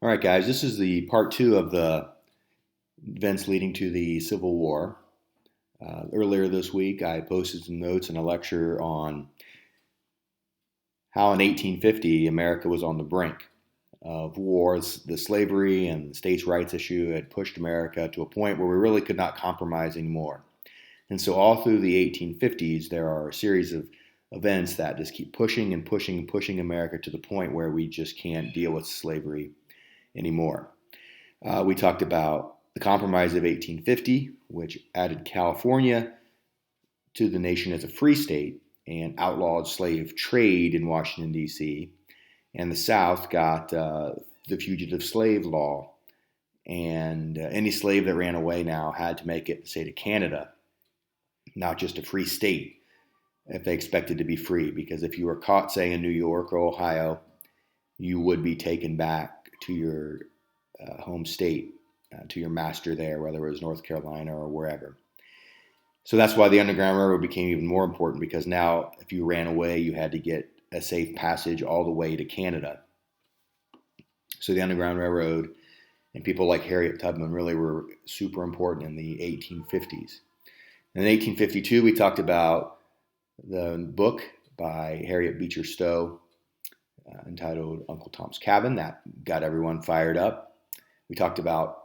All right, guys, this is the part two of the events leading to the Civil War. Earlier this week, I posted some notes in a lecture on how in 1850 America was on the brink of wars. The slavery and the states' rights issue had pushed America to a point where we really could not compromise anymore. And so, all through the 1850s, there are a series of events that just keep pushing and pushing and pushing America to the point where we just can't deal with slavery anymore. We talked about the Compromise of 1850, which added California to the nation as a free state and outlawed slave trade in Washington, D.C. And the South got the Fugitive Slave Law. And any slave that ran away now had to make it, say, to Canada, not just a free state, if they expected to be free. Because if you were caught, say, in New York or Ohio, you would be taken back to your home state, to your master there, whether it was North Carolina or wherever. So that's why the Underground Railroad became even more important, because now if you ran away, you had to get a safe passage all the way to Canada. So the Underground Railroad and people like Harriet Tubman really were super important in the 1850s. In 1852, we talked about the book by Harriet Beecher Stowe entitled Uncle Tom's Cabin. That got everyone fired up. We talked about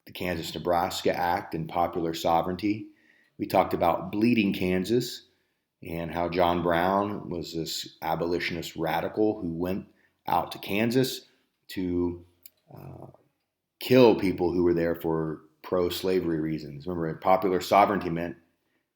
the Kansas-Nebraska Act and popular sovereignty. We talked about Bleeding Kansas and how John Brown was this abolitionist radical who went out to Kansas to kill people who were there for pro-slavery reasons. Remember, popular sovereignty meant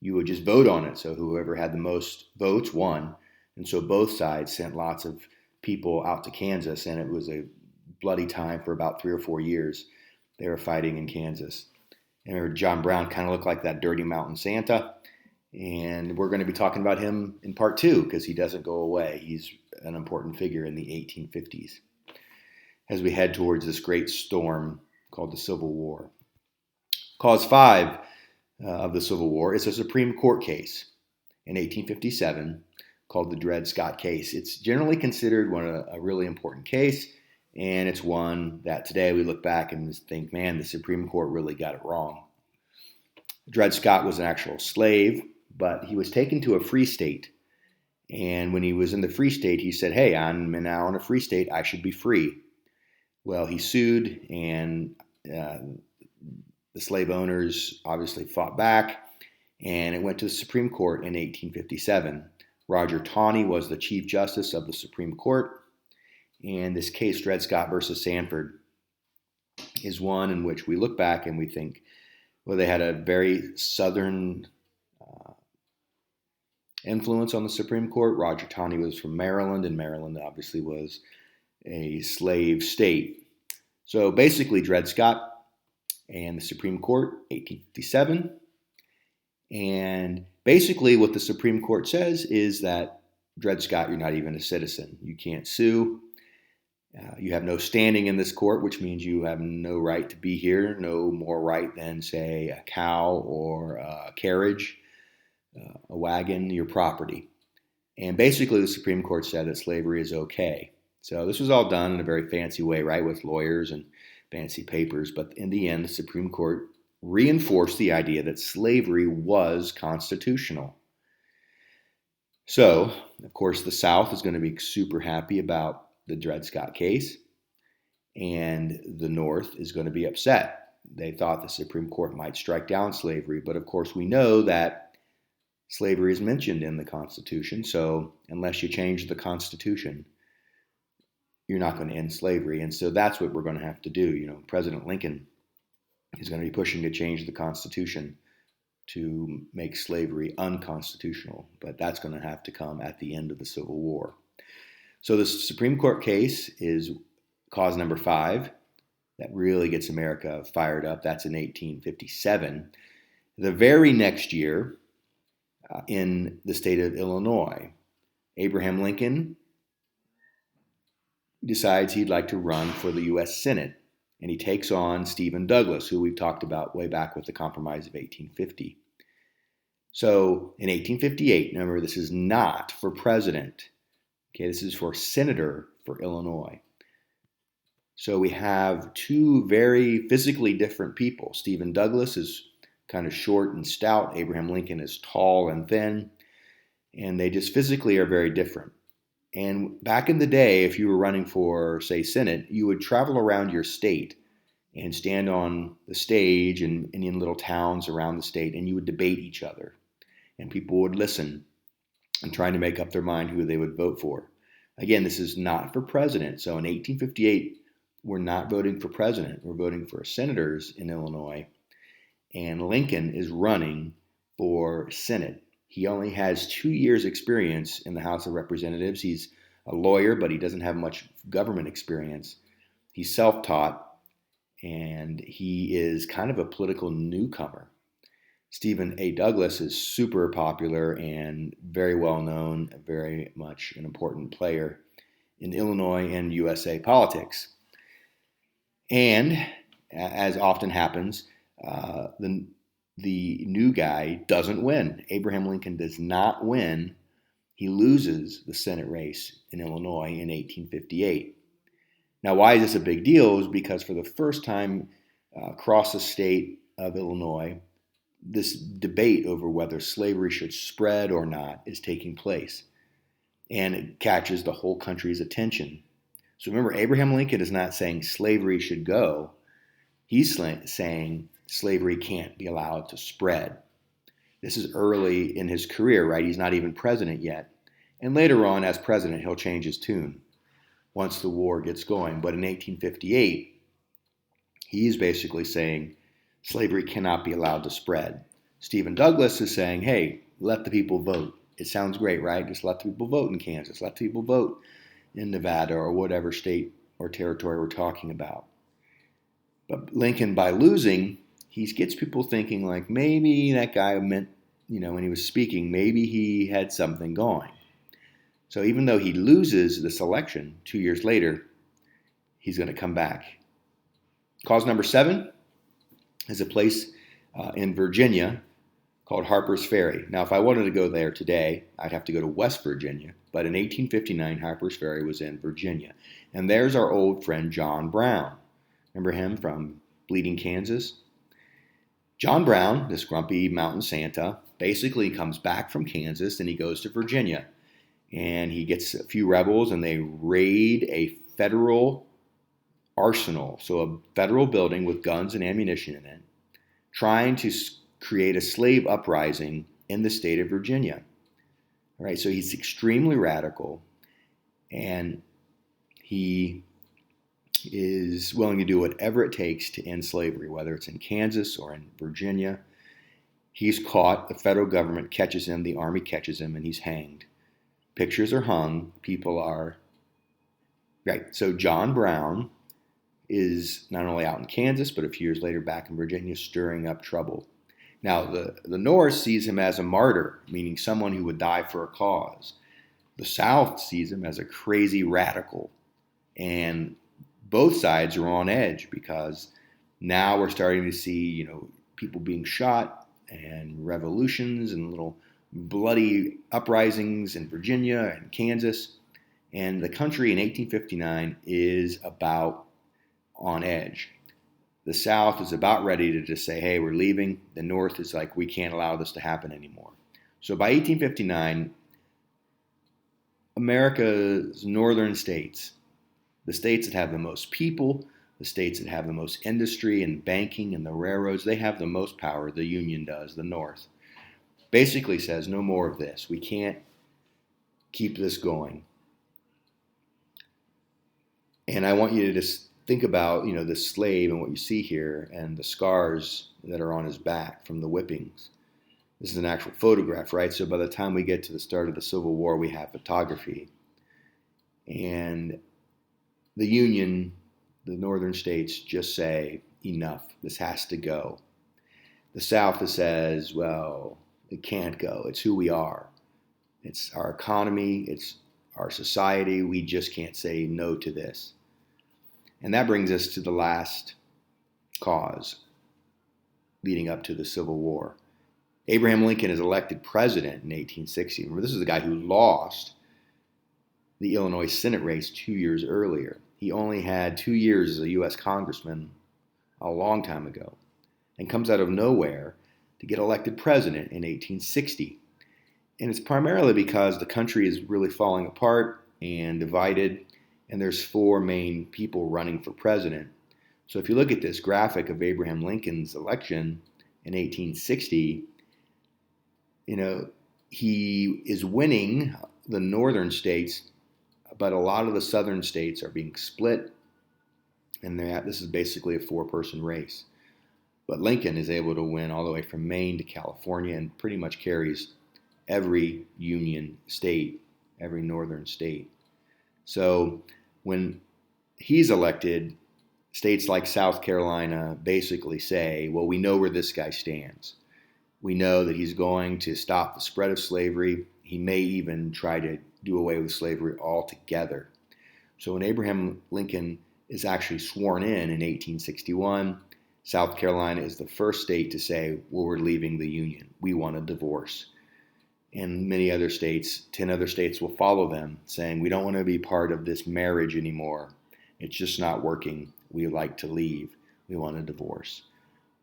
you would just vote on it. So whoever had the most votes won. And so both sides sent lots of people out to Kansas, and it was a bloody time for about 3 or 4 years. They were fighting in Kansas. And remember, John Brown kind of looked like that dirty mountain Santa. And we're going to be talking about him in part two because he doesn't go away. He's an important figure in the 1850s as we head towards this great storm called the Civil War. Cause 5 of the Civil War is a Supreme Court case in 1857 called the Dred Scott case. It's generally considered a really important case, and it's one that today we look back and think, man, the Supreme Court really got it wrong. Dred Scott was an actual slave, but he was taken to a free state. And when he was in the free state, he said, hey, I'm now in a free state. I should be free. Well, he sued, and the slave owners obviously fought back, and it went to the Supreme Court in 1857. Roger Taney was the Chief Justice of the Supreme Court, and this case, Dred Scott versus Sandford, is one in which we look back and we think, well, they had a very Southern influence on the Supreme Court. Roger Taney was from Maryland, and Maryland obviously was a slave state. So basically, Dred Scott and the Supreme Court, 1857. And basically what the Supreme Court says is that, Dred Scott, you're not even a citizen. You can't sue. You have no standing in this court, which means you have no right to be here, no more right than, say, a cow or a carriage, a wagon, your property. And basically the Supreme Court said that slavery is okay. So this was all done in a very fancy way, right, with lawyers and fancy papers. But in the end, the Supreme Court reinforced the idea that slavery was constitutional. So, of course, the South is going to be super happy about the Dred Scott case, and the North is going to be upset. They thought the Supreme Court might strike down slavery, but of course we know that slavery is mentioned in the Constitution, so unless you change the Constitution, you're not going to end slavery. And so that's what we're going to have to do. You know, President Lincoln is going to be pushing to change the Constitution to make slavery unconstitutional, but that's going to have to come at the end of the Civil War. So the Supreme Court case is cause number 5 that really gets America fired up. That's in 1857. The very next year, in the state of Illinois, Abraham Lincoln decides he'd like to run for the U.S. Senate, and he takes on Stephen Douglas, who we've talked about way back with the Compromise of 1850. So in 1858, remember, this is not for president. Okay, this is for senator for Illinois. So we have two very physically different people. Stephen Douglas is kind of short and stout. Abraham Lincoln is tall and thin. And they just physically are very different. And back in the day, if you were running for, say, Senate, you would travel around your state and stand on the stage in little towns around the state, and you would debate each other. And people would listen and trying to make up their mind who they would vote for. Again, this is not for president. So in 1858, we're not voting for president. We're voting for senators in Illinois. And Lincoln is running for Senate. He only has 2 years experience in the House of Representatives. He's a lawyer, but he doesn't have much government experience. He's self-taught, and he is kind of a political newcomer. Stephen A. Douglas is super popular and very well known, very much an important player in Illinois and USA politics. And as often happens, the new guy doesn't win. Abraham Lincoln does not win. He loses the Senate race in Illinois in 1858. Now, why is this a big deal? Is because for the first time across the state of Illinois, this debate over whether slavery should spread or not is taking place. And it catches the whole country's attention. So remember, Abraham Lincoln is not saying slavery should go. He's saying slavery can't be allowed to spread. This is early in his career, right? He's not even president yet. And later on, as president, he'll change his tune once the war gets going. But in 1858, he's basically saying slavery cannot be allowed to spread. Stephen Douglas is saying, hey, let the people vote. It sounds great, right? Just let the people vote in Kansas. Let the people vote in Nevada or whatever state or territory we're talking about. But Lincoln, by losing, he gets people thinking like maybe that guy meant, when he was speaking, maybe he had something going. So even though he loses this election 2 years later, he's going to come back. Cause number 7 is a place in Virginia called Harper's Ferry. Now, if I wanted to go there today, I'd have to go to West Virginia. But in 1859, Harper's Ferry was in Virginia. And there's our old friend John Brown. Remember him from Bleeding Kansas? John Brown, this grumpy mountain Santa, basically comes back from Kansas and he goes to Virginia. And he gets a few rebels and they raid a federal arsenal, so a federal building with guns and ammunition in it, trying to create a slave uprising in the state of Virginia. All right, so he's extremely radical and he is willing to do whatever it takes to end slavery, whether it's in Kansas or in Virginia. He's caught, the federal government catches him, the army catches him, and he's hanged. Pictures are hung, people are, right, so John Brown is not only out in Kansas, but a few years later back in Virginia stirring up trouble. Now, the North sees him as a martyr, meaning someone who would die for a cause. The South sees him as a crazy radical. And both sides are on edge because now we're starting to see, people being shot and revolutions and little bloody uprisings in Virginia and Kansas. And the country in 1859 is about on edge. The South is about ready to just say, hey, we're leaving. The North is like, we can't allow this to happen anymore. So by 1859, America's northern states, the states that have the most people, the states that have the most industry and banking and the railroads, they have the most power. The Union does, the North. Basically says, no more of this. We can't keep this going. And I want you to just think about, this slave and what you see here and the scars that are on his back from the whippings. This is an actual photograph, right? So by the time we get to the start of the Civil War, we have photography. And the Union, the northern states, just say, enough, this has to go. The South says, well, it can't go. It's who we are. It's our economy. It's our society. We just can't say no to this. And that brings us to the last cause leading up to the Civil War. Abraham Lincoln is elected president in 1860. Remember, this is the guy who lost the Illinois Senate race 2 years earlier. He only had 2 years as a U.S. congressman a long time ago, and comes out of nowhere to get elected president in 1860. And it's primarily because the country is really falling apart and divided, and there's four main people running for president. So if you look at this graphic of Abraham Lincoln's election in 1860, he is winning the northern states, but a lot of the southern states are being split, and this is basically a four-person race. But Lincoln is able to win all the way from Maine to California and pretty much carries every Union state, every northern state. So when he's elected, states like South Carolina basically say, well, we know where this guy stands. We know that he's going to stop the spread of slavery. He may even try to do away with slavery altogether. So when Abraham Lincoln is actually sworn in 1861, South Carolina is the first state to say, well, we're leaving the Union. We want a divorce. And many other states, 10 other states will follow them, saying, we don't want to be part of this marriage anymore. It's just not working. We like to leave. We want a divorce.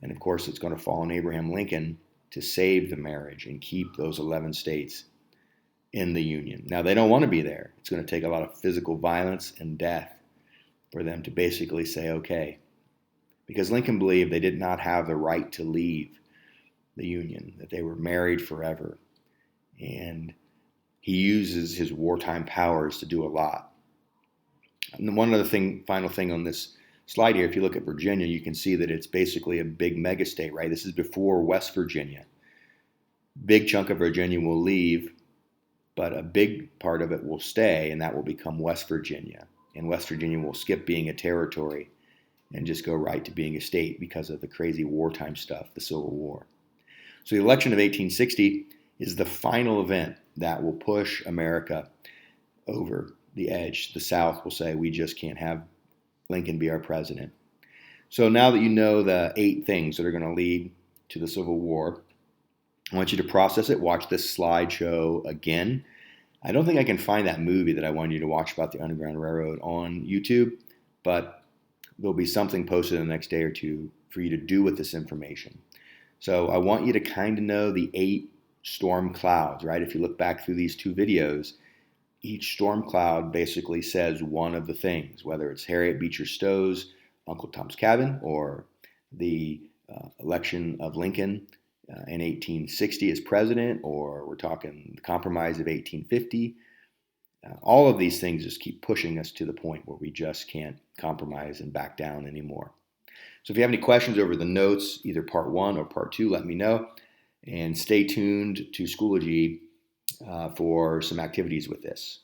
And of course, it's going to fall on Abraham Lincoln to save the marriage and keep those 11 states in the Union. Now, they don't want to be there. It's going to take a lot of physical violence and death for them to basically say, okay. Because Lincoln believed they did not have the right to leave the Union, that they were married forever. And he uses his wartime powers to do a lot. And one other final thing on this slide here, if you look at Virginia, you can see that it's basically a big mega state, right? This is before West Virginia. Big chunk of Virginia will leave, but a big part of it will stay, and that will become West Virginia. And West Virginia will skip being a territory and just go right to being a state because of the crazy wartime stuff, the Civil War. So the election of 1860 is the final event that will push America over the edge. The South will say, we just can't have Lincoln be our president. So now that you know the 8 things that are going to lead to the Civil War, I want you to process it. Watch this slideshow again. I don't think I can find that movie that I wanted you to watch about the Underground Railroad on YouTube, but there'll be something posted in the next day or two for you to do with this information. So I want you to kind of know the 8 storm clouds, right? If you look back through these 2 videos, each storm cloud basically says one of the things, whether it's Harriet Beecher Stowe's Uncle Tom's Cabin or the election of Lincoln in 1860 as president, or we're talking the Compromise of 1850. All of these things just keep pushing us to the point where we just can't compromise and back down anymore. So if you have any questions over the notes, either part 1 or part 2, let me know. And stay tuned to Schoology for some activities with this.